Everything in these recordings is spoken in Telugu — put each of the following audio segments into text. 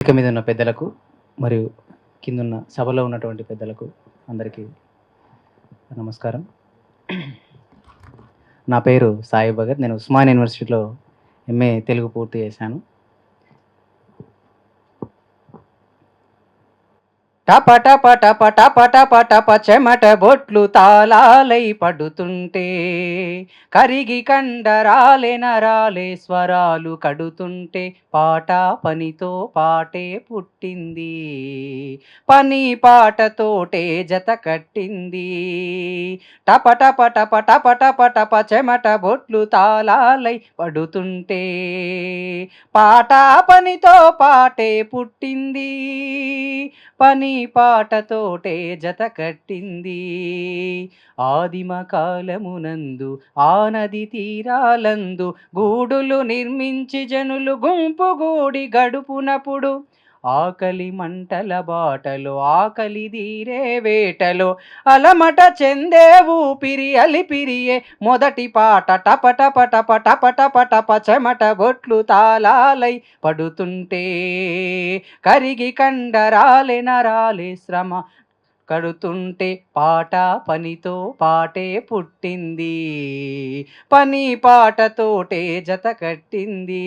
వేదిక మీద ఉన్న పెద్దలకు మరియు కిందున్న సభలో ఉన్నటువంటి పెద్దలకు అందరికీ నమస్కారం. నా పేరు సాయి భగత్. నేను ఉస్మానియా యూనివర్సిటీలో ఎంఏ తెలుగు పూర్తి చేశాను. టప టప టప టప టప టప చెమట బొట్లు తాళాలై పడుతుంటే, కరిగి కండరాలే నరాలే స్వరాలు కడుతుంటే, పాట పనితో పాటే పుట్టింది, పని పాటతోటే జత కట్టింది. టప టప టప టప టప టప చెమట బొట్లు తాళాలై పడుతుంటే, పాట పనితో పాటే పుట్టింది, పని పాటతోటే జత కట్టింది. ఆదిమ కాలమునందు ఆ నది తీరాలందు గూడులు నిర్మించి జనులు గుంపుగూడి గడుపునప్పుడు, ఆకలి మంటల బాటలో ఆకలి తీరే వేటలో అలమట చెందే ఊపిరి అలిపిరియే మొదటి పాట. టప టప టప టప టప టప చెమట బొట్లు తాళాలై పడుతుంటే, కరిగి కండరాలే నరాలే శ్రమ కడుతుంటే, పాట పనితో పాటే పుట్టింది, పని పాటతోటే జత కట్టింది.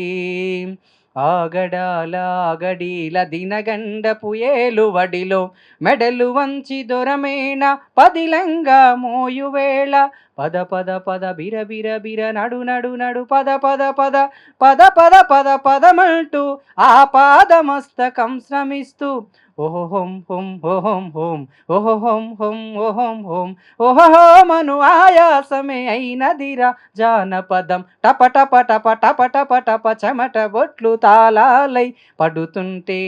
ఆగడాల ఆగడీల దినగండపు ఏలువడిలో మెడలు వంచి దొరమేన పదిలంగా మోయువేళ, పద పద పద బిర బిర బిర నడు నడు నడు పద పద పద పద పద పద పదమంటూ ఆ పాదమస్తకం శ్రమిస్తూ, ఓహోం హోం ఓహోం హోం ఓహోం హోం ఓహోం హోం ఓహోమను ఆయాసమే అయినదిరా జానపదం. టప టప టప టప టప టప చెమట బొట్లు తాళాలై పడుతుంటే,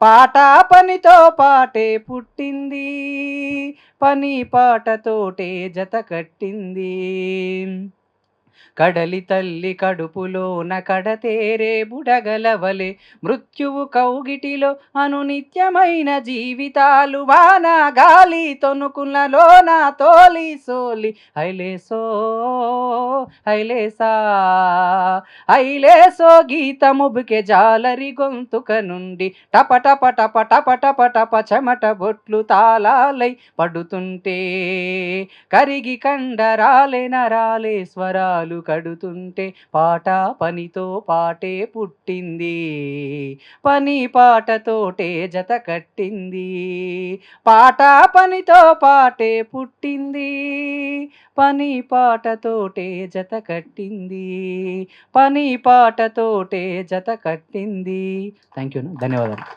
పాట పనితో పాటే పుట్టింది, పని పాటతోటే జత కట్టింది. కడలి తల్లి కడుపులోన కడతేరే బుడగలవలే మృత్యువు కౌగిటిలో అనునిత్యమైన జీవితాలు, వాన గాలి తొనుకులలోన తోలి సోలి హైలేసో హైలేసా హైలేసో గీతముబుకే జాలరి గొంతుక నుండి, టప టప టప టప టప టప చెమట బొట్లు తాళాలై పడుతుంటే, కరిగి కండరాలే నరాలే స్వరాలు కడుతుంటే, పాట పనితో పాటే పుట్టింది, పని పాటతోటే జత కట్టింది. పాట పనితో పాటే పుట్టింది, పని పాటతోటే జత కట్టింది, పని పాటతోటే జత కట్టింది. Thank you. ధన్యవాదాలు.